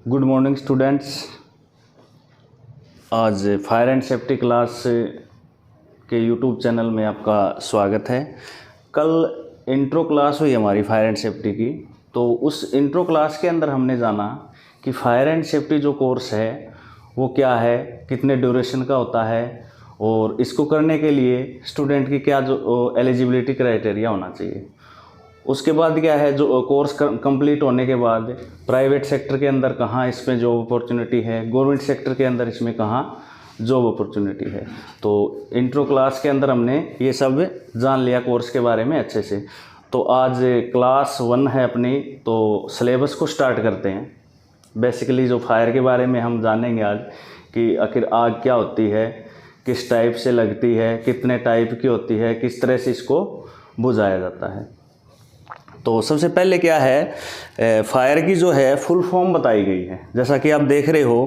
Good morning students. आज fire and safety class के YouTube channel में आपका स्वागत है। कल इंट्रो क्लास हुई हमारी फायर एंड सेफ्टी की, तो उस इंट्रो क्लास के अंदर हमने जाना कि फायर एंड सेफ्टी जो कोर्स है वो क्या है, कितने ड्यूरेशन का होता है और इसको करने के लिए स्टूडेंट की क्या जो एलिजिबिलिटी क्राइटेरिया होना चाहिए। उसके बाद क्या है, जो कोर्स कंप्लीट होने के बाद प्राइवेट सेक्टर के अंदर कहाँ इसमें जॉब अपॉर्चुनिटी है, गवर्नमेंट सेक्टर के अंदर इसमें कहाँ जॉब अपॉर्चुनिटी है। तो इंट्रो क्लास के अंदर हमने ये सब जान लिया कोर्स के बारे में अच्छे से। तो आज क्लास 1 है अपनी, तो सिलेबस को स्टार्ट करते हैं। बेसिकली जो फायर के बारे में हम जानेंगे आज कि आखिर आग क्या होती है, किस टाइप से लगती है, कितने टाइप की होती है, किस तरह से इसको बुझाया जाता है। तो सबसे पहले क्या है, फायर की जो है फुल फॉर्म बताई गई है। जैसा कि आप देख रहे हो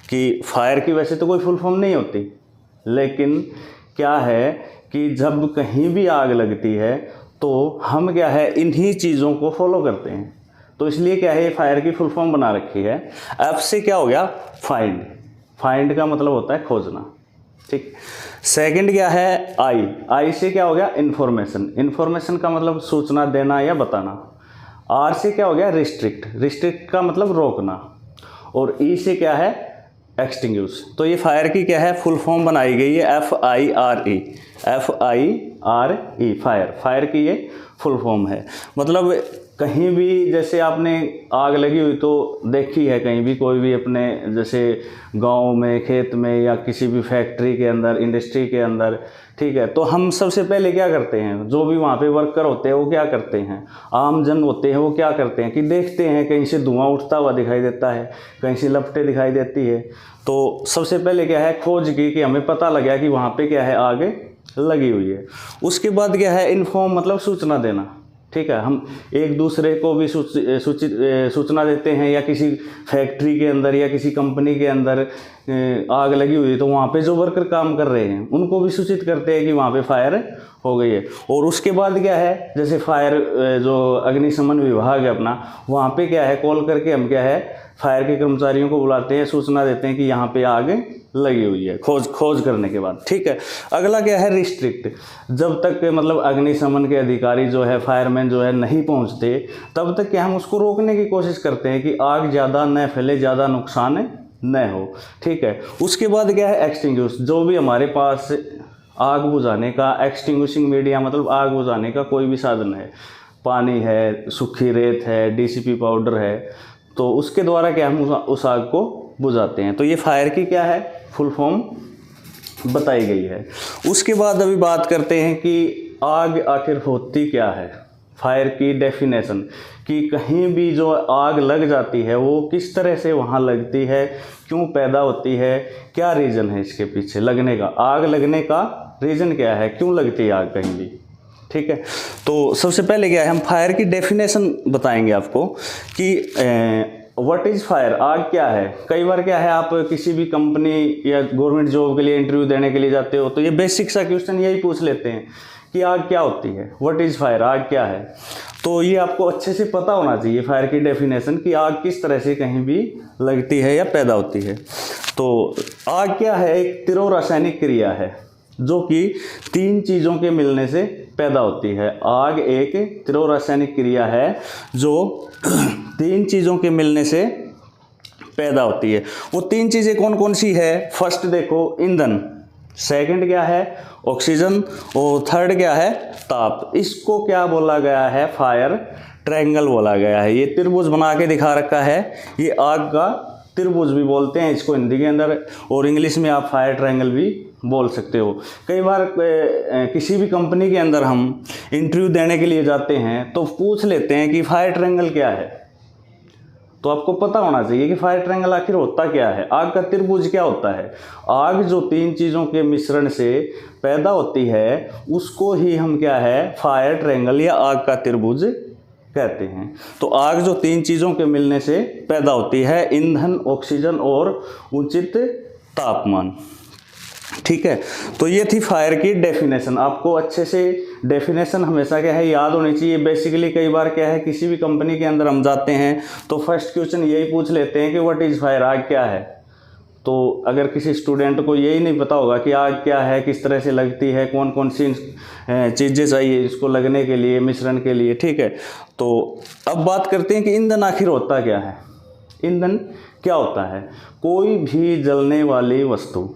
कि फायर की वैसे तो कोई फुल फॉर्म नहीं होती, लेकिन क्या है कि जब कहीं भी आग लगती है तो हम क्या है इन्हीं चीज़ों को फॉलो करते हैं। तो इसलिए क्या है, फायर की फुल फॉर्म बना रखी है। एफ से क्या हो गया, फाइंड। फाइंड का मतलब होता है खोजना, ठीक। सेकंड क्या है, आई। आई से क्या हो गया, इंफॉर्मेशन। इंफॉर्मेशन का मतलब सूचना देना या बताना। आर से क्या हो गया, रिस्ट्रिक्ट। रिस्ट्रिक्ट का मतलब रोकना। और ई से क्या है, एक्सटिंग्विश। तो ये फायर की क्या है, फुल फॉर्म बनाई गई है, FIRE। FIRE fire. फायर की ये फुल फॉर्म है। मतलब कहीं भी जैसे आपने आग लगी हुई तो देखी है, कहीं भी कोई भी अपने जैसे गांव में, खेत में या किसी भी फैक्ट्री के अंदर, इंडस्ट्री के अंदर, ठीक है। तो हम सबसे पहले क्या करते हैं, जो भी वहाँ पे वर्कर होते हैं वो क्या करते हैं, आम जन होते हैं वो क्या करते हैं कि देखते हैं कहीं से धुआं उठता हुआ दिखाई देता है, कहीं से लपटें दिखाई देती है। तो सबसे पहले क्या है, खोज की कि हमें पता लगा कि वहाँ पे क्या है, आग लगी हुई है। उसके बाद क्या है, इन्फॉर्म मतलब सूचना देना, ठीक है। हम एक दूसरे को भी सूचना देते हैं, या किसी फैक्ट्री के अंदर या किसी कंपनी के अंदर आग लगी हुई है तो वहाँ पे जो वर्कर काम कर रहे हैं उनको भी सूचित करते हैं कि वहाँ पे फायर हो गई है। और उसके बाद क्या है, जैसे फायर जो अग्निशमन विभाग है अपना, वहाँ पे क्या है, कॉल करके हम क्या है, फायर के कर्मचारियों को बुलाते हैं, सूचना देते हैं कि यहाँ पे आग लगी हुई है, खोज करने के बाद, ठीक है। अगला क्या है, रिस्ट्रिक्ट। जब तक मतलब अग्निशमन के अधिकारी जो है, फायरमैन जो है नहीं पहुंचते, तब तक क्या हम उसको रोकने की कोशिश करते हैं कि आग ज़्यादा न फैले, ज़्यादा नुकसान न हो, ठीक है। उसके बाद क्या है, एक्सटिंग्विश। जो भी हमारे पास आग बुझाने का एक्सटिंग्विशिंग मीडिया मतलब आग बुझाने का कोई भी साधन है, पानी है, सूखी रेत है, DCP पाउडर है, तो उसके द्वारा क्या हम उस आग को बुझाते हैं। तो ये फायर की क्या है, फुल फॉर्म बताई गई है। उसके बाद अभी बात करते हैं कि आग आखिर होती क्या है, फायर की डेफिनेशन, कि कहीं भी जो आग लग जाती है वो किस तरह से वहाँ लगती है, क्यों पैदा होती है, क्या रीज़न है इसके पीछे लगने का, आग लगने का रीज़न क्या है, क्यों लगती है आग कहीं भी, ठीक है। तो सबसे पहले क्या है, हम फायर की डेफिनेशन बताएंगे आपको कि व्हाट इज़ फायर, आग क्या है। कई बार क्या है, आप किसी भी कंपनी या गवर्नमेंट जॉब के लिए इंटरव्यू देने के लिए जाते हो तो ये बेसिक सा क्वेश्चन यही पूछ लेते हैं कि आग क्या होती है, व्हाट इज़ फायर, आग क्या है। तो ये आपको अच्छे से पता होना चाहिए फायर की डेफिनेशन, कि आग किस तरह से कहीं भी लगती है या पैदा होती है। तो आग क्या है, एक तीव्र रासायनिक क्रिया है जो कि 3 चीज़ों के मिलने से पैदा होती है। आग एक तीव्र रासायनिक क्रिया है जो 3 चीज़ों के मिलने से पैदा होती है। वो 3 चीज़ें कौन कौन सी है, फर्स्ट देखो, ईंधन। सेकंड क्या है, ऑक्सीजन। और थर्ड क्या है, ताप। इसको क्या बोला गया है, फायर ट्रायंगल बोला गया है। ये त्रिभुज बना के दिखा रखा है, ये आग का त्रिभुज भी बोलते हैं इसको हिंदी के अंदर, और इंग्लिश में आप फायर ट्रायंगल भी बोल सकते हो। कई बार किसी भी कंपनी के अंदर हम इंटरव्यू देने के लिए जाते हैं तो पूछ लेते हैं कि फायर ट्रायंगल क्या है। तो आपको पता होना चाहिए कि फायर ट्रायंगल आखिर होता क्या है, आग का त्रिभुज क्या होता है। आग जो 3 चीज़ों के मिश्रण से पैदा होती है उसको ही हम क्या है, फायर ट्रायंगल या आग का त्रिभुज कहते हैं। तो आग जो 3 चीज़ों के मिलने से पैदा होती है, ईंधन, ऑक्सीजन और उचित तापमान। ठीक है, तो ये थी फायर की डेफिनेशन। आपको अच्छे से डेफिनेशन हमेशा क्या है याद होनी चाहिए। बेसिकली कई बार क्या है किसी भी कंपनी के अंदर हम जाते हैं तो फर्स्ट क्वेश्चन यही पूछ लेते हैं कि व्हाट इज़ फायर, आग क्या है। तो अगर किसी स्टूडेंट को यही नहीं पता होगा कि आग क्या है, किस तरह से लगती है, कौन कौन सी चीज़ें चाहिए इसको लगने के लिए, मिश्रण के लिए, ठीक है। तो अब बात करते हैं कि ईंधन आखिर होता क्या है। ईंधन क्या होता है? कोई भी जलने वाली वस्तु,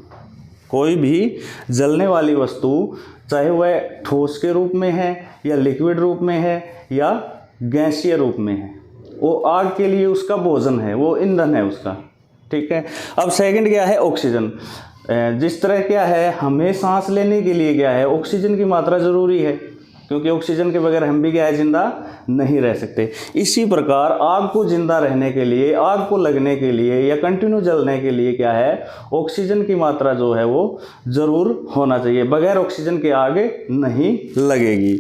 कोई भी जलने वाली वस्तु, चाहे वह ठोस के रूप में है या लिक्विड रूप में है या गैसीय रूप में है, वो आग के लिए उसका भोजन है, वो ईंधन है उसका, ठीक है। अब सेकंड क्या है? ऑक्सीजन। जिस तरह क्या है हमें सांस लेने के लिए क्या है ऑक्सीजन की मात्रा ज़रूरी है, क्योंकि ऑक्सीजन के बगैर हम भी क्या है जिंदा नहीं रह सकते। इसी प्रकार आग को जिंदा रहने के लिए, आग को लगने के लिए या कंटिन्यू जलने के लिए क्या है ऑक्सीजन की मात्रा जो है वो ज़रूर होना चाहिए, बगैर ऑक्सीजन के आग नहीं लगेगी।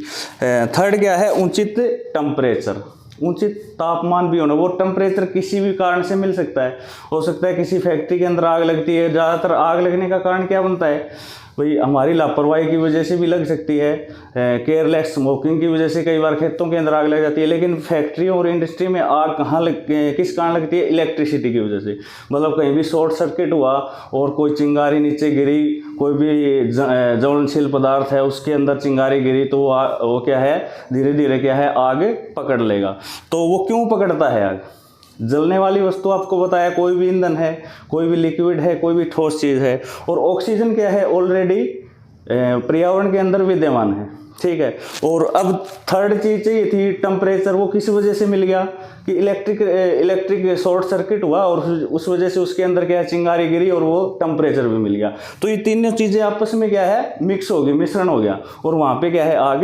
थर्ड क्या है? उचित टेम्परेचर, उचित तापमान भी होना। वो टेम्परेचर किसी भी कारण से मिल सकता है, हो सकता है किसी फैक्ट्री के अंदर आग लगती है, ज़्यादातर आग लगने का कारण क्या बनता है भाई, हमारी लापरवाही की वजह से भी लग सकती है, केयरलेस स्मोकिंग की वजह से कई बार खेतों के अंदर आग लग जाती है। लेकिन फैक्ट्रियों और इंडस्ट्री में आग किस कारण लगती है? इलेक्ट्रिसिटी की वजह से। मतलब कहीं भी शॉर्ट सर्किट हुआ और कोई चिंगारी नीचे गिरी, कोई भी ज्वलनशील पदार्थ है उसके अंदर चिंगारी गिरी, तो वो क्या है धीरे धीरे क्या है आग पकड़ लेगा। तो वो क्यों पकड़ता है आग? जलने वाली वस्तु आपको बताया कोई भी ईंधन है, कोई भी लिक्विड है, कोई भी ठोस चीज़ है। और ऑक्सीजन क्या है? ऑलरेडी पर्यावरण के अंदर विद्यमान है, ठीक है। और अब थर्ड चीज़ चाहिए थी टेम्परेचर, वो किस वजह से मिल गया कि इलेक्ट्रिक शॉर्ट सर्किट हुआ और उस वजह से उसके अंदर क्या है चिंगारी गिरी और वो टेम्परेचर भी मिल गया। तो ये तीनों चीज़ें आपस में क्या है मिक्स हो गई, मिश्रण हो गया और वहाँ पे क्या है आग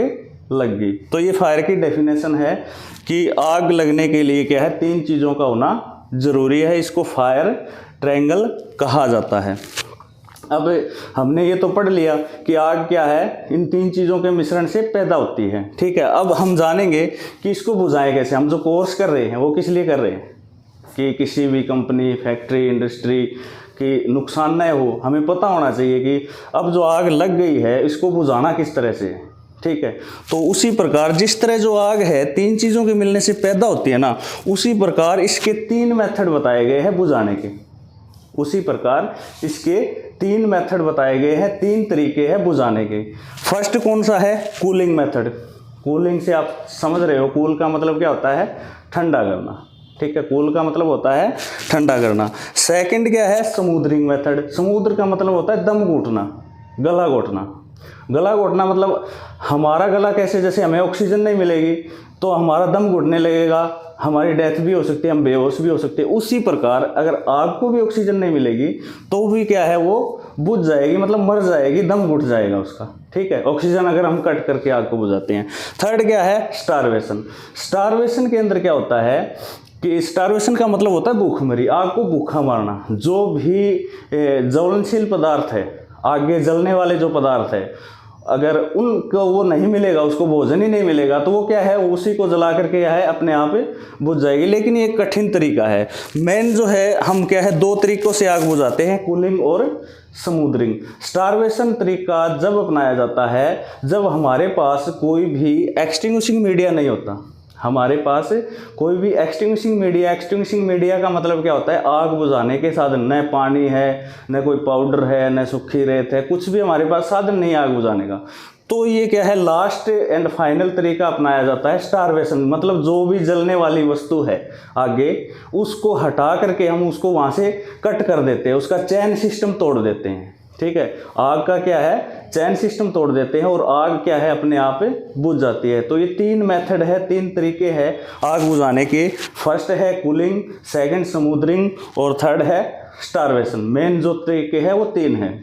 लग गई। तो ये फायर की डेफिनेशन है कि आग लगने के लिए क्या है 3 चीज़ों का होना ज़रूरी है। इसको फायर ट्रायंगल कहा जाता है। अब हमने ये तो पढ़ लिया कि आग क्या है इन 3 चीज़ों के मिश्रण से पैदा होती है, ठीक है। अब हम जानेंगे कि इसको बुझाएं कैसे। हम जो कोर्स कर रहे हैं वो किस लिए कर रहे हैं कि किसी भी कंपनी, फैक्ट्री, इंडस्ट्री की नुकसान न हो। हमें पता होना चाहिए कि अब जो आग लग गई है इसको बुझाना किस तरह से, ठीक है। तो उसी प्रकार जिस तरह जो आग है 3 चीज़ों के मिलने से पैदा होती है ना, उसी प्रकार इसके 3 मेथड बताए गए हैं बुझाने के। उसी प्रकार इसके 3 मेथड बताए गए हैं, 3 तरीके हैं बुझाने के। फर्स्ट कौन सा है? Cooling method. कूलिंग से आप समझ रहे हो, कूल का मतलब क्या होता है? ठंडा करना, ठीक है। कूल का मतलब होता है ठंडा करना। सेकंड क्या है? Smothering method. स्मूदर का मतलब होता है दम घुटना, गला घोटना। गला घोटना मतलब हमारा गला कैसे, जैसे हमें ऑक्सीजन नहीं मिलेगी तो हमारा दम घुटने लगेगा, हमारी डेथ भी हो सकती है, हम बेहोश भी हो सकते हैं। उसी प्रकार अगर आग को भी ऑक्सीजन नहीं मिलेगी तो भी क्या है वो बुझ जाएगी, मतलब मर जाएगी, दम घुट जाएगा उसका, ठीक है। ऑक्सीजन अगर हम कट करके आग को बुझाते हैं। थर्ड क्या है? स्टारवेशन। स्टारवेशन के अंदर क्या होता है कि स्टारवेशन का मतलब होता है भूखमरी, आग को भूखा मारना। जो भी ज्वलनशील पदार्थ है, आगे जलने वाले जो पदार्थ है, अगर उनको वो नहीं मिलेगा, उसको भोजन ही नहीं मिलेगा, तो वो क्या है उसी को जला करके क्या है अपने आप बुझ जाएगी। लेकिन ये कठिन तरीका है। मेन जो है हम क्या है 2 तरीकों से आग बुझाते हैं, कूलिंग और स्मूदरिंग। स्टारवेशन तरीका जब अपनाया जाता है जब हमारे पास कोई भी एक्सटिंग्विशिंग मीडिया नहीं होता। हमारे पास कोई भी एक्सटिंग्विशिंग मीडिया का मतलब क्या होता है? आग बुझाने के साधन, न पानी है, न कोई पाउडर है, न सूखी रेत है, कुछ भी हमारे पास साधन नहीं है आग बुझाने का। तो ये क्या है लास्ट एंड फाइनल तरीका अपनाया जाता है स्टारवेशन। मतलब जो भी जलने वाली वस्तु है आगे, उसको हटा करके हम उसको वहाँ से कट कर देते हैं, उसका चैन सिस्टम तोड़ देते हैं, ठीक है। आग का क्या है चैन सिस्टम तोड़ देते हैं और आग क्या है अपने आप बुझ जाती है। तो ये 3 मेथड है, 3 तरीके हैं आग बुझाने के। फर्स्ट है कूलिंग, सेकंड स्मूदरिंग और थर्ड है स्टारवेशन। मेन जो तरीके हैं वो 3 हैं।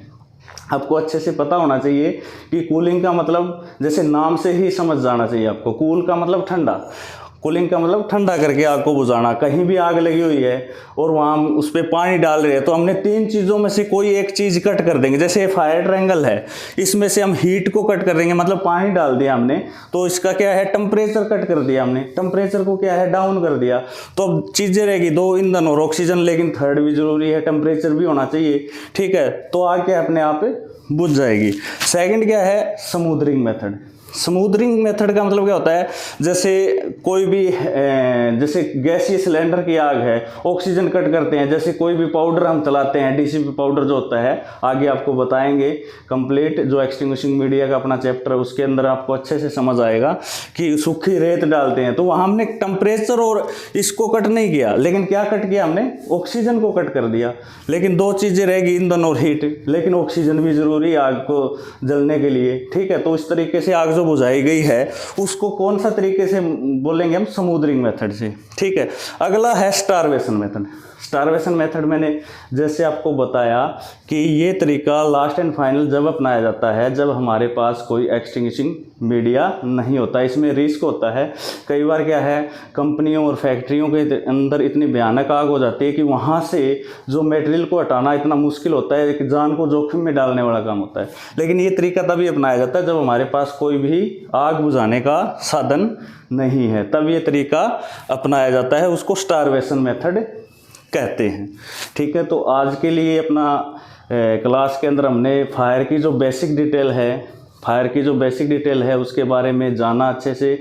आपको अच्छे से पता होना चाहिए कि कूलिंग का मतलब जैसे नाम से ही समझ जाना चाहिए आपको। कूल का मतलब ठंडा, कूलिंग का मतलब ठंडा करके आग को बुझाना। कहीं भी आग लगी हुई है और वहाँ हम उस पर पानी डाल रहे हैं तो हमने 3 चीज़ों में से कोई एक चीज़ कट कर देंगे। जैसे फायर ट्रायंगल है, इसमें से हम हीट को कट कर देंगे, मतलब पानी डाल दिया हमने तो इसका क्या है, टेम्परेचर कट कर दिया हमने, टेम्परेचर को क्या है, डाउन कर दिया। तो अब चीज़ें रहेगी 2 ईंधन और ऑक्सीजन, लेकिन थर्ड भी जरूरी है, टेम्परेचर भी होना चाहिए, ठीक है। तो आग क्या अपने आप बुझ जाएगी। सेकंड क्या है, स्मूदरिंग मेथड। स्मूदरिंग मेथड का मतलब क्या होता है, जैसे कोई भी जैसे गैसीय सिलेंडर की आग है, ऑक्सीजन कट करते हैं, जैसे कोई भी पाउडर हम चलाते हैं, डीसीपी पाउडर जो होता है, आगे आपको बताएंगे कंप्लीट जो एक्सटिंग्विशिंग मीडिया का अपना चैप्टर है उसके अंदर आपको अच्छे से समझ आएगा कि सूखी रेत डालते हैं तो वहाँ हमने टेम्परेचर और इसको कट नहीं किया, लेकिन क्या कट किया हमने, ऑक्सीजन को कट कर दिया। लेकिन 2 चीज़ें रहेगी, ईंधन और हीट, लेकिन ऑक्सीजन भी जरूरी है आग को जलने के लिए, ठीक है। तो इस तरीके से आग जो बुझाई गई है उसको कौन सा तरीके से बोलेंगे हम, स्मूदरिंग मेथड से, ठीक है। अगला है स्टारवेशन मेथड। स्टारवेशन मेथड मैंने जैसे आपको बताया कि ये तरीका लास्ट एंड फाइनल जब अपनाया जाता है जब हमारे पास कोई एक्सटिंग्विशिंग मीडिया नहीं होता। इसमें रिस्क होता है, कई बार क्या है, कंपनियों और फैक्ट्रियों के अंदर इतनी भयानक आग हो जाती है कि वहाँ से जो मटेरियल को हटाना इतना मुश्किल होता है कि जान को जोखिम में डालने वाला काम होता है। लेकिन ये तरीका तभी अपनाया जाता है जब हमारे पास कोई भी आग बुझाने का साधन नहीं है, तब ये तरीका अपनाया जाता है, उसको स्टारवेशन मेथड कहते हैं, ठीक है। तो आज के लिए अपना क्लास के अंदर हमने फायर की जो बेसिक डिटेल है उसके बारे में जाना अच्छे से,